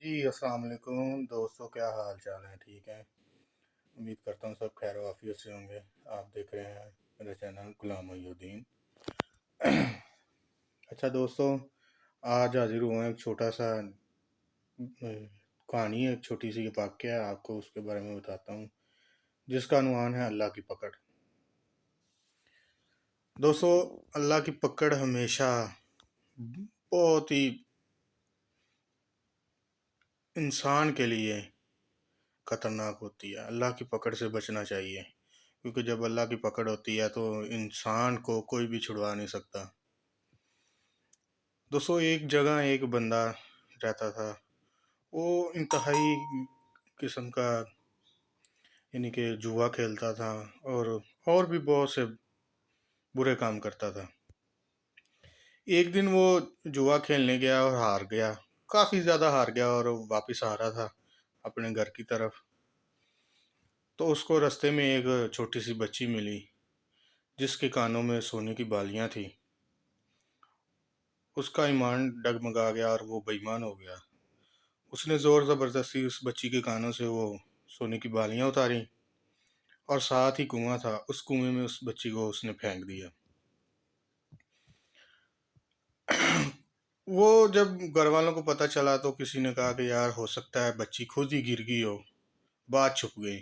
جی السلام علیکم دوستوں، کیا حال چال ہے؟ ٹھیک ہے، امید کرتا ہوں سب خیر و عافیت سے ہوں گے۔ آپ دیکھ رہے ہیں میرا چینل غلام محی الدین۔ اچھا دوستوں، آج حاضر ہوا ایک چھوٹا سا کہانی ہے، ایک چھوٹی سی واقعہ ہے، آپ کو اس کے بارے میں بتاتا ہوں، جس کا عنوان ہے اللہ کی پکڑ۔ دوستوں، اللہ کی پکڑ ہمیشہ بہت ہی انسان کے لیے خطرناک ہوتی ہے۔ اللہ کی پکڑ سے بچنا چاہیے، کیونکہ جب اللہ کی پکڑ ہوتی ہے تو انسان کو کوئی بھی چھڑوا نہیں سکتا۔ دوستوں، ایک جگہ ایک بندہ رہتا تھا، وہ انتہائی قسم کا یعنی کہ جوا کھیلتا تھا اور بھی بہت سے برے کام کرتا تھا۔ ایک دن وہ جوا کھیلنے گیا اور ہار گیا، کافی زیادہ ہار گیا، اور واپس آ رہا تھا اپنے گھر کی طرف۔ تو اس کو رستے میں ایک چھوٹی سی بچی ملی، جس کے کانوں میں سونے کی بالیاں تھیں۔ اس کا ایمان ڈگمگا گیا اور وہ بے ایمان ہو گیا۔ اس نے زور زبردستی اس بچی کے کانوں سے وہ سونے کی بالیاں اتاری، اور ساتھ ہی کنواں تھا، اس کنویں میں اس بچی کو اس نے پھینک دیا۔ وہ جب گھر والوں کو پتہ چلا تو کسی نے کہا کہ یار ہو سکتا ہے بچی خود ہی گر گئی ہو، بات چھپ گئی۔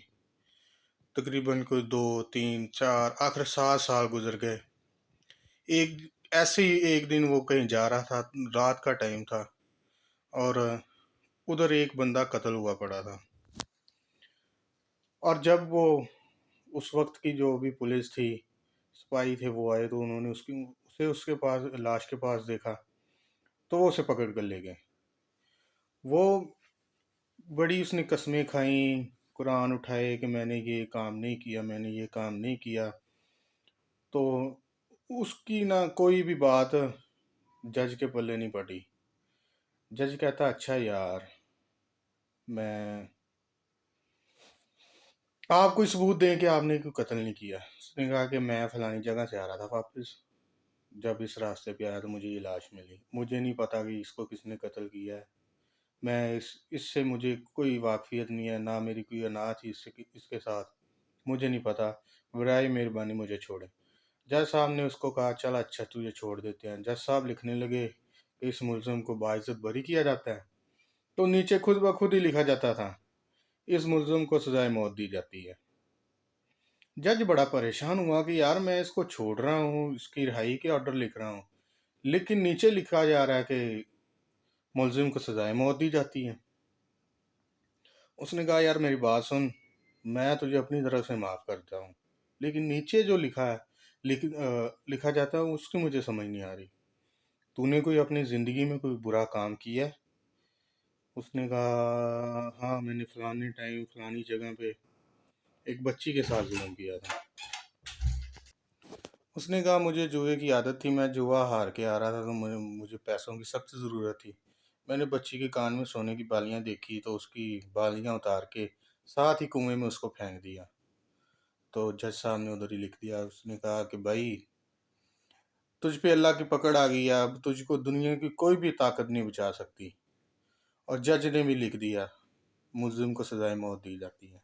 تقریباً کوئی 2 3 4 آخر 7 سال گزر گئے۔ ایسے ہی ایک دن وہ کہیں جا رہا تھا، رات کا ٹائم تھا، اور ادھر ایک بندہ قتل ہوا پڑا تھا۔ اور جب وہ اس وقت کی جو بھی پولیس تھی، سپاہی تھے، وہ آئے تو انہوں نے اس کے پاس لاش کے پاس دیکھا، تو وہ اسے پکڑ کر لے گئے۔ وہ بڑی اس نے قسمیں کھائیں، قرآن اٹھائے کہ میں نے یہ کام نہیں کیا، میں نے یہ کام نہیں کیا، تو اس کی نہ کوئی بھی بات جج کے پلے نہیں پڑی۔ جج کہتا اچھا یار، میں آپ کوئی ثبوت دیں کہ آپ نے کوئی قتل نہیں کیا۔ اس نے کہا کہ میں فلانی جگہ سے آ رہا تھا واپس، جب اس راستے پہ آیا تو مجھے یہ لاش ملی، مجھے نہیں پتا کہ اس کو کس نے قتل کیا ہے، میں اس سے مجھے کوئی واقفیت نہیں ہے، نہ میری کوئی انا تھی اس کے ساتھ، مجھے نہیں پتا، برائے مہربانی مجھے چھوڑیں۔ جج صاحب نے اس کو کہا چل اچھا تجھے چھوڑ دیتے ہیں۔ جج صاحب لکھنے لگے کہ اس ملزم کو باعزت بری کیا جاتا ہے، تو نیچے خود بخود ہی لکھا جاتا تھا اس ملزم کو سزائے موت دی جاتی ہے۔ جج بڑا پریشان ہوا کہ یار میں اس کو چھوڑ رہا ہوں، اس کی رہائی کے آرڈر لکھ رہا ہوں، لیکن نیچے لکھا جا رہا ہے کہ ملزم کو سزائے موت دی جاتی ہے۔ اس نے کہا یار میری بات سن، میں تجھے اپنی طرف سے معاف کرتا ہوں، لیکن نیچے جو لکھا جاتا ہے اس کی مجھے سمجھ نہیں آ رہی، تو نے کوئی اپنی زندگی میں کوئی برا کام کیا ہے؟ اس نے کہا ہاں، میں نے فلانی ٹائم فلانی جگہ پہ ایک بچی کے ساتھ ظلم کیا تھا۔ اس نے کہا مجھے جوئے کی عادت تھی، میں جوا ہار کے آ رہا تھا، تو مجھے پیسوں کی سخت ضرورت تھی، میں نے بچی کے کان میں سونے کی بالیاں دیکھی تو اس کی بالیاں اتار کے ساتھ ہی کنویں میں اس کو پھینک دیا۔ تو جج صاحب نے ادھر ہی لکھ دیا۔ اس نے کہا کہ بھائی تجھ پہ اللہ کی پکڑ آ گئی ہے، اب تجھ کو دنیا کی کوئی بھی طاقت نہیں بچا سکتی، اور جج نے بھی لکھ دیا ملزم کو سزائے موت دی جاتی ہے۔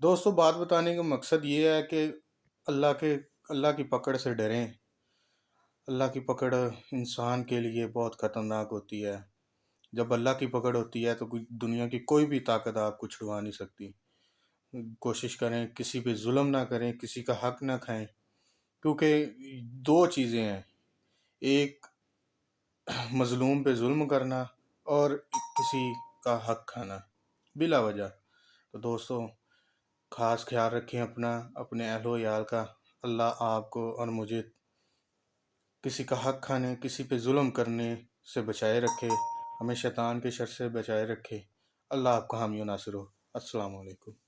دوستو، بات بتانے کا مقصد یہ ہے کہ اللہ کی پکڑ سے ڈریں۔ اللہ کی پکڑ انسان کے لیے بہت خطرناک ہوتی ہے۔ جب اللہ کی پکڑ ہوتی ہے تو دنیا کی کوئی بھی طاقت آپ کو چھڑوا نہیں سکتی۔ کوشش کریں کسی پہ ظلم نہ کریں، کسی کا حق نہ کھائیں، کیونکہ 2 چیزیں ہیں، ایک مظلوم پہ ظلم کرنا اور کسی کا حق کھانا بلا وجہ۔ تو دوستو، خاص خیال رکھیں اپنے اہل و عیال کا۔ اللہ آپ کو اور مجھے کسی کا حق کھانے، کسی پہ ظلم کرنے سے بچائے رکھے، ہمیں شیطان کے شر سے بچائے رکھے۔ اللہ آپ کا حامی و ناصر ہو۔ السلام علیکم۔